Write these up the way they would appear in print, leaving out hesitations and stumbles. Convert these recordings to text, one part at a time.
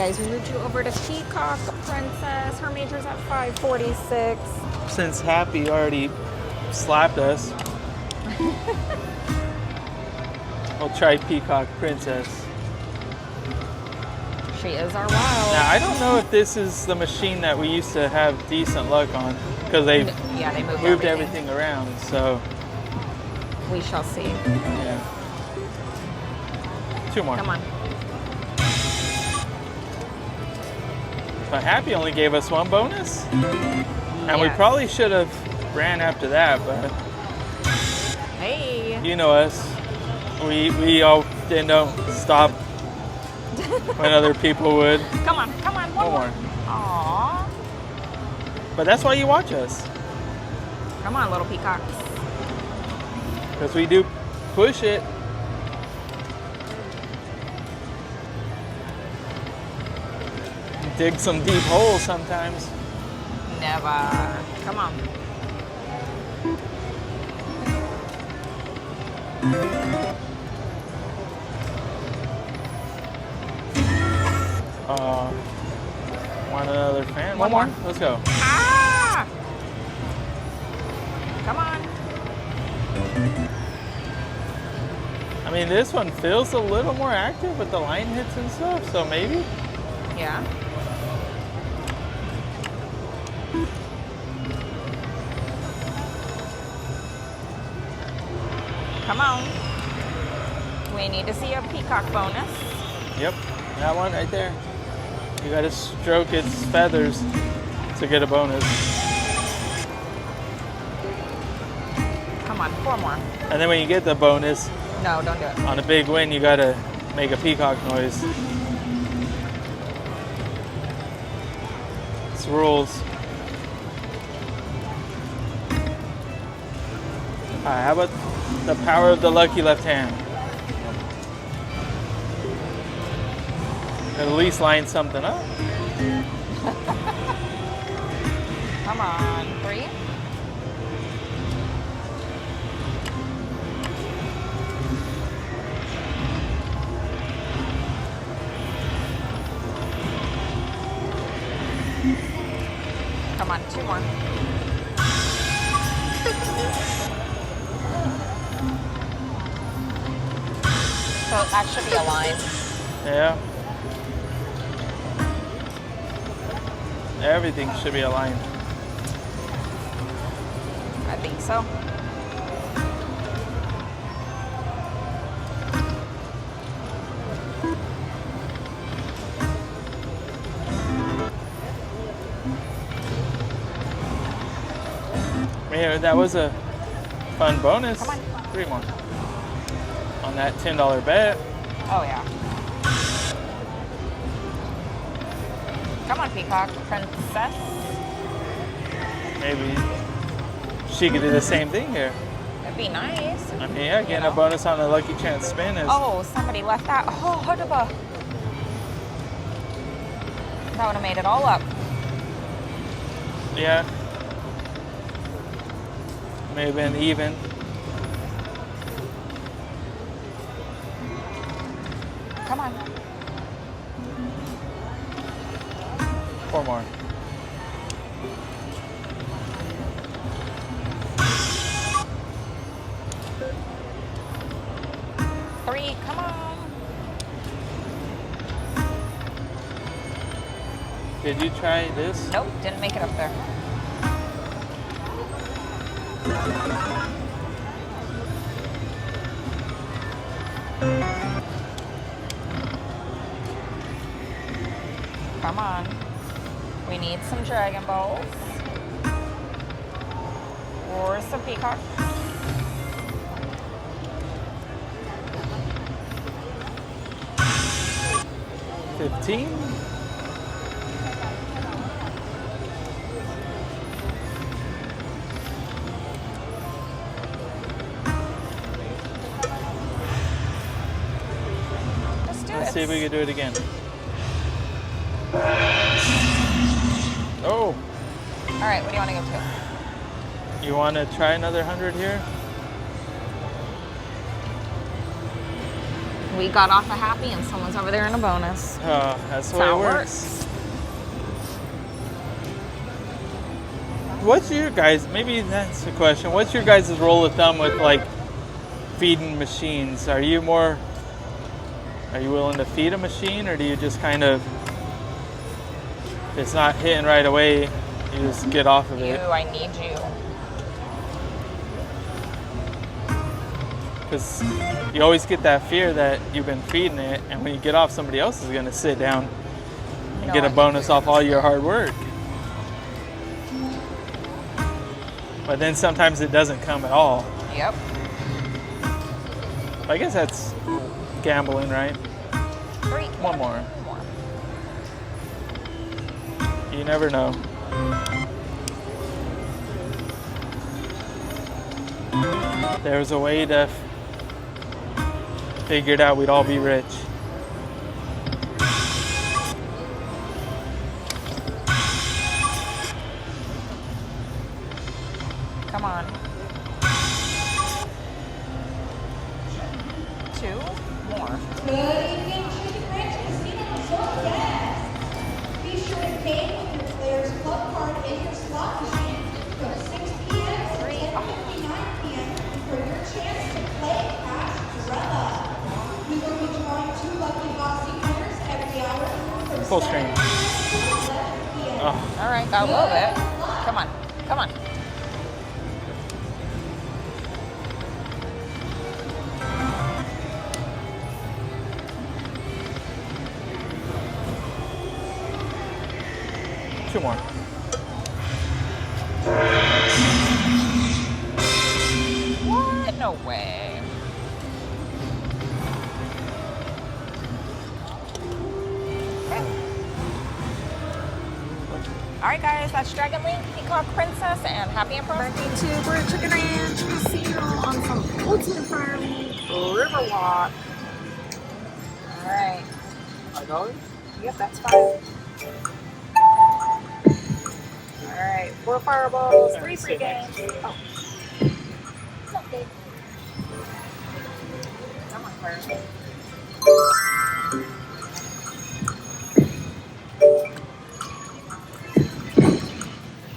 guys, we moved you over to Peacock Princess. Her major's at 546. Since Happy already slapped us, we'll try Peacock Princess. She is our wild. Now, I don't know if this is the machine that we used to have decent luck on, because they moved everything around, so. We shall see. Yeah. 2 more. Come on. But Happy only gave us 1 bonus. And we probably should have ran after that, but hey, you know us. We often don't stop when other people would. Come on, one more. Aww. But that's why you watch us. Come on, little peacocks. Because we do push it. Dig some deep holes sometimes. Never. Come on. Want another fan? One more. Let's go. Ah! Come on. I mean, this one feels a little more active with the line hits and stuff, so maybe? Yeah. Come on. We need to see a peacock bonus. Yep, that one right there. You gotta stroke its feathers to get a bonus. Come on, 4 more. And then when you get the bonus, No, don't do it. on a big win, you gotta make a peacock noise. It's rules. Alright, how about the power of the lucky left hand? At least line something up. Come on, 3. Come on, 2 more. So that should be a line. Yeah. Everything should be aligned. I think so. Man, that was a fun bonus. Come on. 3 more. On that $10 bet. Oh, yeah. Come on, Peacock Princess. Maybe she could do the same thing here. That'd be nice. I mean, yeah, getting a bonus on a lucky chance spin is. Oh, somebody left that. Oh, Hudaba. That would have made it all up. Yeah. May have been even. Come on. 4 more. Three, come on. Did you try this? Nope, didn't make it up there. Come on. We need some Dragon Balls. Or some Peacocks. $15. Let's see if we can do it again. Oh. All right, what do you want to go to? You want to try another 100 here? We got off a happy and someone's over there in a bonus. Oh, that's the way it works. What's your guys, maybe that's the question, what's your guys' rule of thumb with like feeding machines? Are you willing to feed a machine, or do you just kind of, if it's not hitting right away, you just get off of it? I need you. Because you always get that fear that you've been feeding it, and when you get off, somebody else is going to sit down and get a bonus off all your hard work. But then sometimes it doesn't come at all. Yep. I guess that's gambling, right? 3. One more. You never know. There was a way to figure it out, we'd all be rich. Come on. 2 more. Good evening, Chicken Ranch Casino Resort guests. Be sure to pay with your Players Club card in your slot machine from 6 p.m. to 10:59 p.m. for your chance to play Cash Drella. We will be drawing 2 lucky boxing winners every hour from Full 7 screen. p.m. to 11 p.m. Oh, All right, got a little bit. Come on. Come on. two more. What? No way. All right, guys, that's Dragon Link, Peacock Princess, and Happy Emperor. Back into Bird Chicken Ranch Casino on some Ultimate Fire League Riverwalk. All right. $5? Yep, that's 5. All right, 4 fireballs, 3 free games. Oh. What's up, babe? Come on, Claire.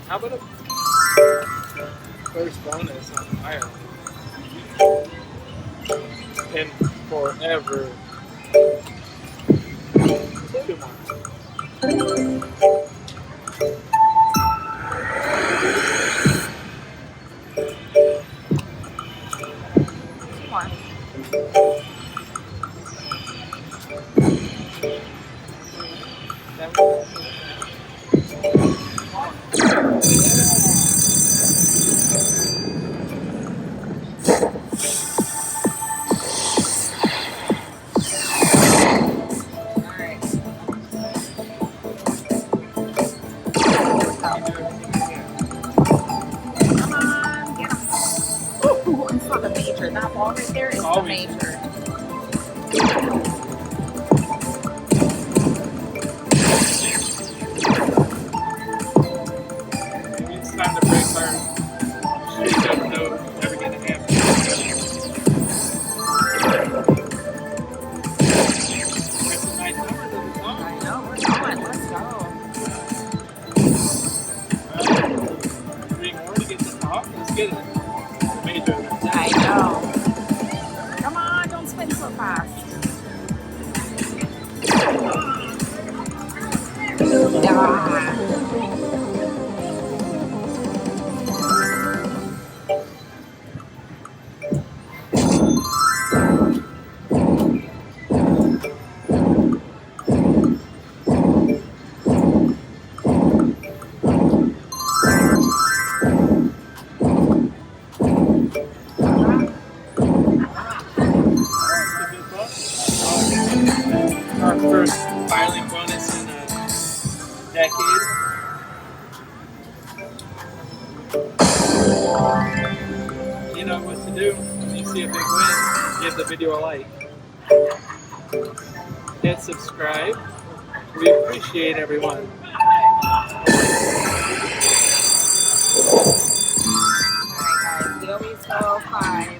How about a first bonus on fire? And forever. 2 more. That ball right there is the major. Maybe it's time to break our streak of no never gonna happen. That's a nice number to the song. I know, we're going. Let's go. 3 more to get the top. Let's get it. The major. I know. Come on, don't spin so fast. Yeah. Our first filing bonus in a decade. You know what to do when you see a big win. Give the video a like. Hit subscribe. We appreciate everyone. Alright guys, we always go 5.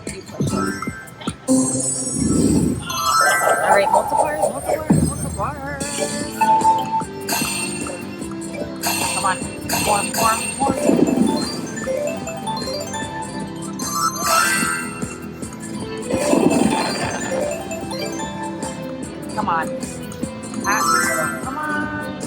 You push it. Come on. More. Come on. Come on.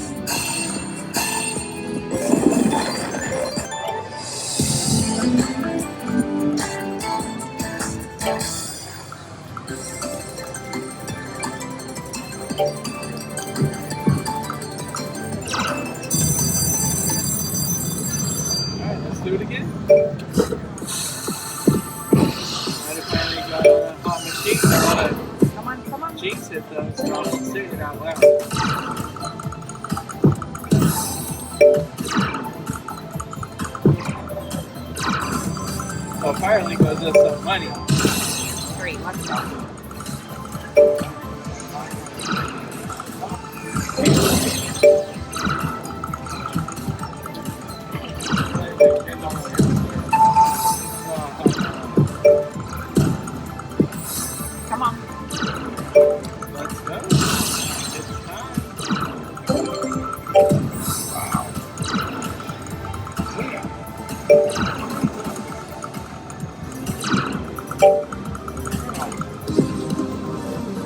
Alright, let's do it again. Might have finally got a hot machine. I want Come on. to jinx it though, so I'll say it out loud. So Firelink owes us some money. 3, let's go. Come on. Let's go. It's time.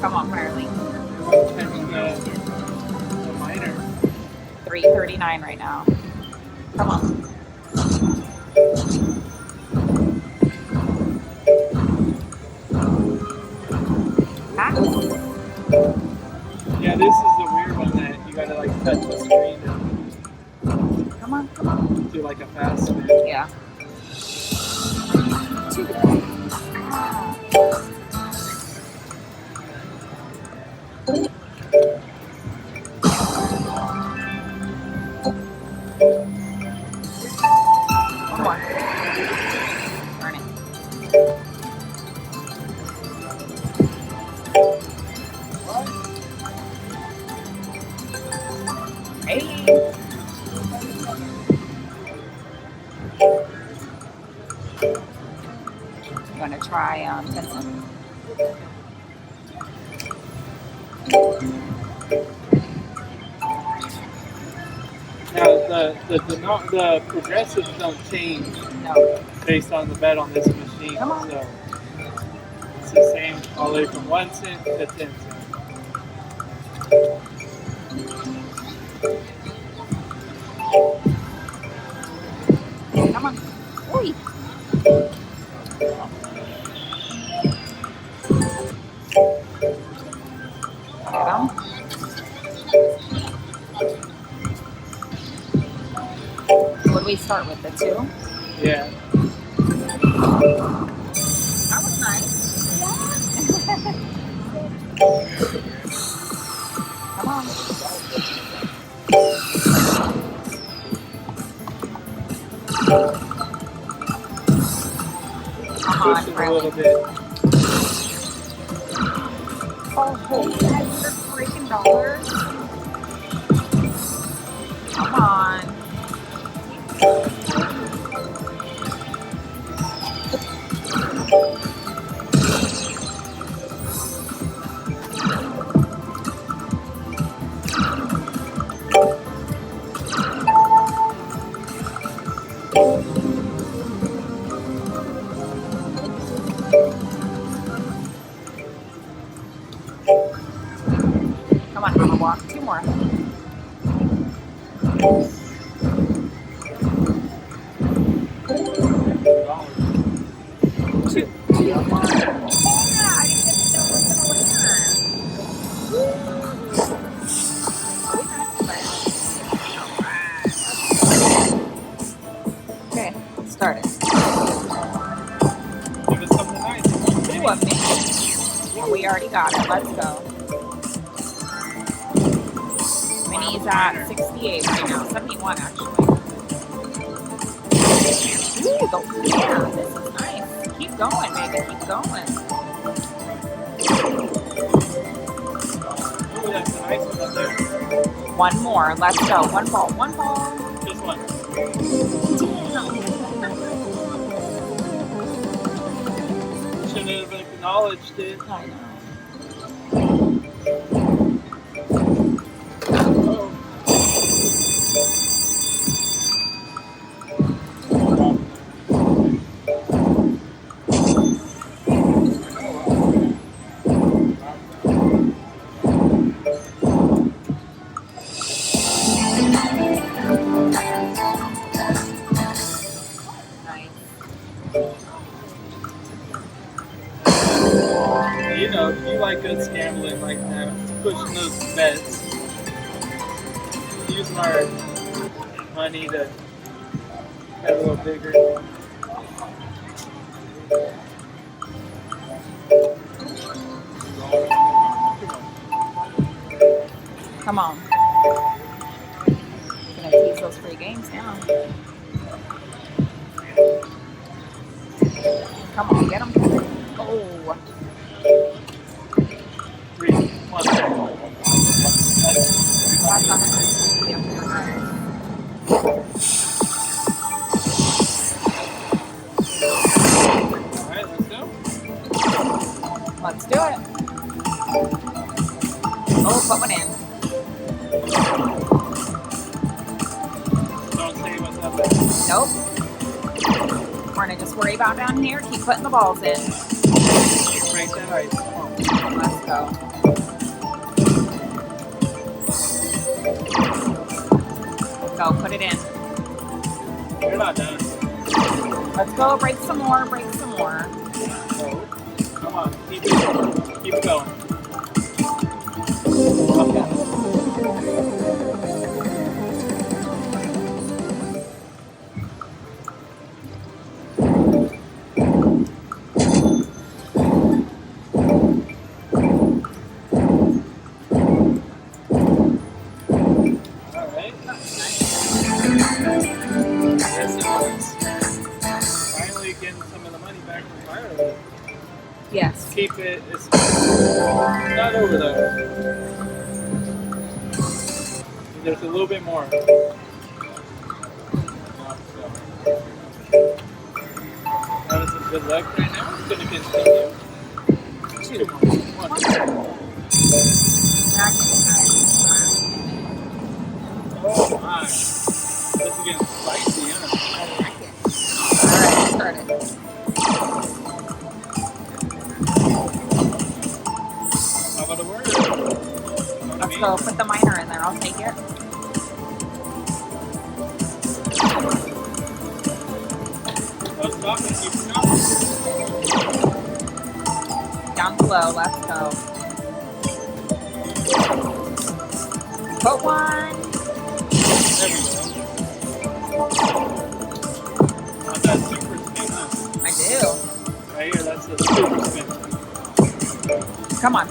Come on, Firelink. The minor. 339 right now. Come on. Pass. Yeah, this is the weird one that you gotta like touch the screen and Come on. do like a fast spin. Yeah. Come on. Burn it. Hey. You want to try Vincent? Now the progressives don't change No. based on the bet on this machine. Come on. So it's the same all the way from 1 cent to 10 cents. Come on. Oi. Get him. What do we start with? The 2? Yeah. That was nice. Come on. Come Push on, it a little Riley. bit. Oh, that's freaking dollars. Come on. Come on, Mama, walk. 2 more. Two. Yeah, I didn't get to know what's gonna win. Okay, start it. Give us something nice. Ooh, a mini. Yeah, we already got it. Let's go. Mini's at 68 right now. 71 actually. Ooh, yeah, this is nice. Keep going, baby. Keep going. Ooh, that's a nice one up there. One more. Let's go. One ball. One ball. Just one. Should have acknowledged it. I know. Oh. struggling right now, pushing those bets, using our money to get a little bigger. Come on. Gonna tease those free games now. Come on, get them. Oh. 3, 1. That's not yeah, Alright, let's go. let's do it. Oh, put one in. Don't say what's up there. Nope. We're gonna just worry about down here. Keep putting the balls in. Break that ice. Come on. Let's go. Go, put it in. You're not done. Let's go, break some more, break some more. No. Come on, keep it going. Alright. Yes, it was. Finally getting some of the money back from Ireland. Yes. Keep it. It's not over though. There's a little bit more. Having some good luck right now. It's going to continue. 2 more. 1. Oh my. This is getting spicy, huh? I like it. Alright, started. How about a word? Let's go, put the minor in there, I'll take it. Don't stop and keep it going. Down below, let's go. Put one. There we go. Want that super spin, huh? I do. Right here, that's the super spin. Come on.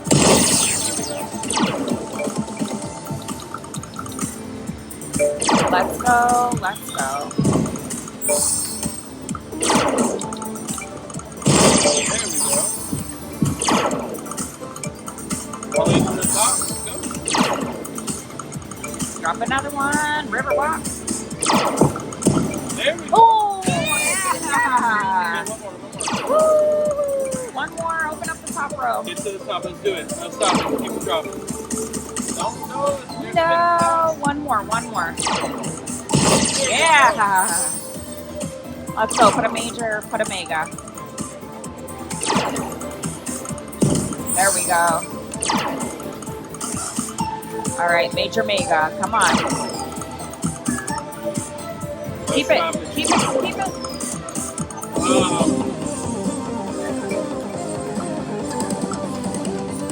Let's go, let's go. There we go. All the way to the top. Go. Drop another one. River walk. There we go. Oh, yeah. Okay, one more. Woo. One more. Open up the top row. Get to the top. Let's do it. No, stop it. Keep it dropping. No. One more. Yeah. Let's go. Put a major. Put a mega. There we go. All right, major mega. Come on. Keep it. Keep it.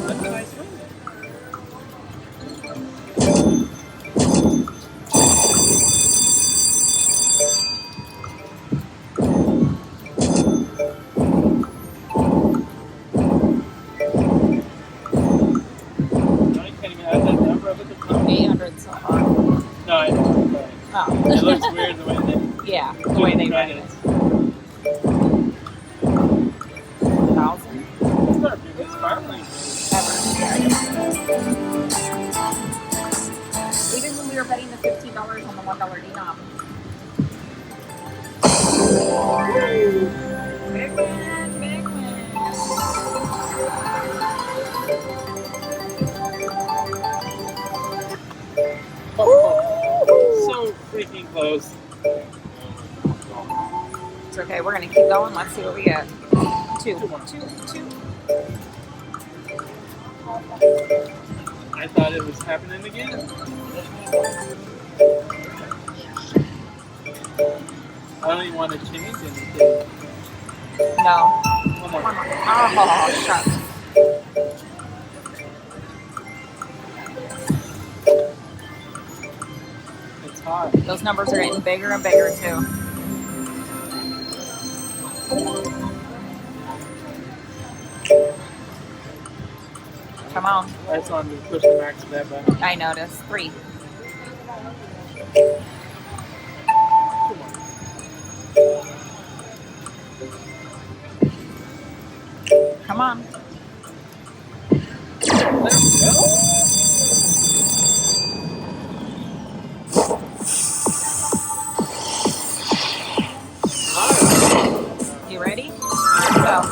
That's a nice win. I can't even add that number up at the top. 800 so far. No, I don't. But Oh. it looks weird the way they Yeah, do the way the they run it. credits. 1,000 It's our biggest sparkling. ever. Even when we were betting the $15 on the $1 denom. Big win, big win. So freaking close. It's okay, we're gonna keep going. Let's see what we get. Two. I thought it was happening again. I don't even want to change anything. No. One more. Oh, shucks. Those numbers are getting bigger and bigger too. Come on. I saw him push the max bet button. I noticed. 3. Come on. Let's go. You ready? Let's go.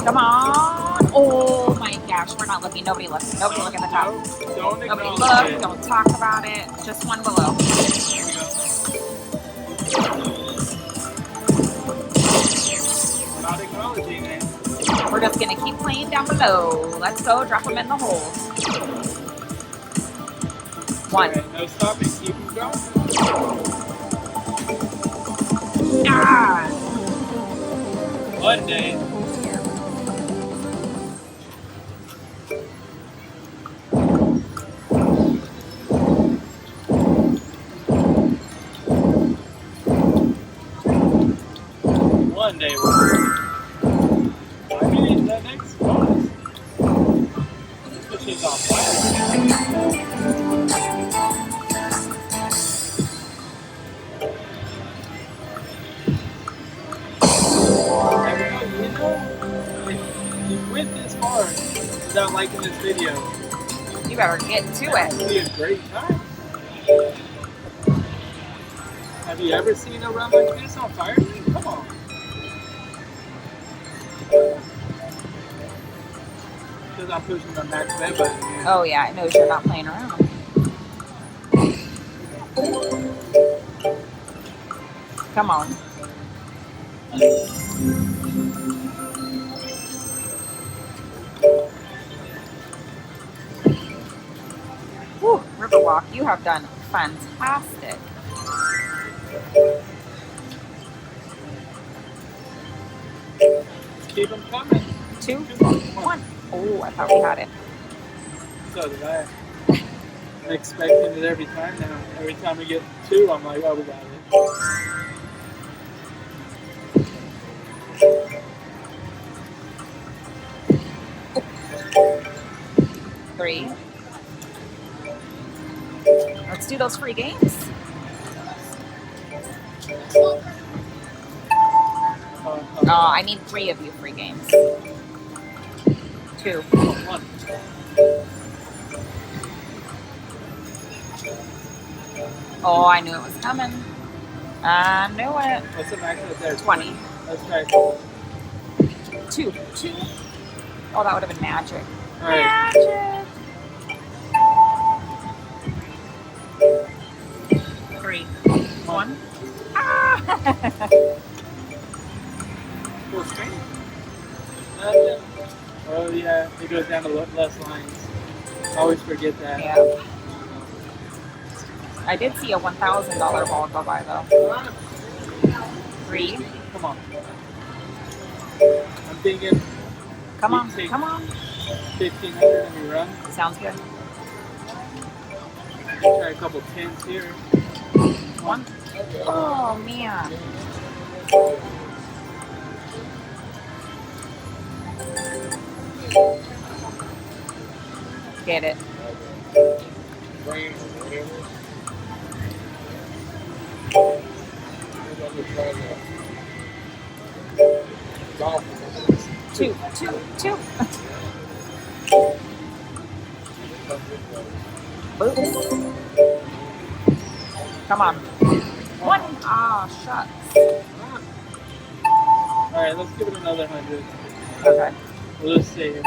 Come on. Oh my gosh, we're not looking. Nobody look. Nobody look at the top. Don't Nobody acknowledge look. it. Don't talk about it. Just one below. Here we go. We're not acknowledging it. We're just going to keep playing down below. Let's go. Drop them in the hole. 1. Right, no stopping. Keep them going. Ah! One day. One day I mean, that next bonus. This machine's on fire. If you went this far without liking this video, You better get to it. it'd be a great time. Have you ever seen a run like this on fire? Come on. Because I'm pushing the max bet button again. Oh yeah, it knows you're not playing around. Come on. Whew, Riverwalk, you have done fantastic. Keep them coming. 2, 1. Oh, I thought we had it. So did I. I'm expecting it every time now. Every time we get 2, I'm like, oh, we got it. 3. Let's do those free games. Oh, I need 3 of you free games. 2. 1. Oh, I knew it was coming. I knew it. What's the max right there? 20. Let's try. 2. 2. Oh, that would have been magic. All right. Magic. 3. 1. Ah! Full screen? Nothing. Oh yeah, it goes down to less lines. I always forget that. Yeah. I did see a $1,000 ball go by though. 3. Come on. I'm thinking. Come on. we take Come on. 1,500 and we run. Sounds good. Try a couple 10s here. 1. Oh man. Get it. Two. Oops. Come on. 1. Ah, shucks. Alright, let's give it another 100. Okay. We'll just stay here.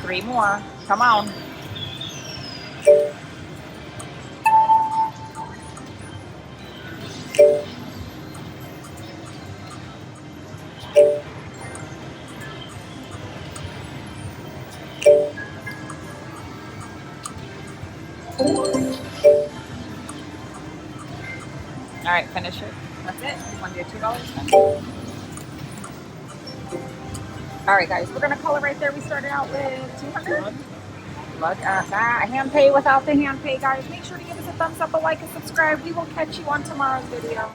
3 more. Come on. All right, finish it. it. You want to do $2 then? All right, guys, we're gonna call it right there. We started out with 200. Look at that. Hand pay without the hand pay, guys. Make sure to give us a thumbs up, a like, and subscribe. We will catch you on tomorrow's video.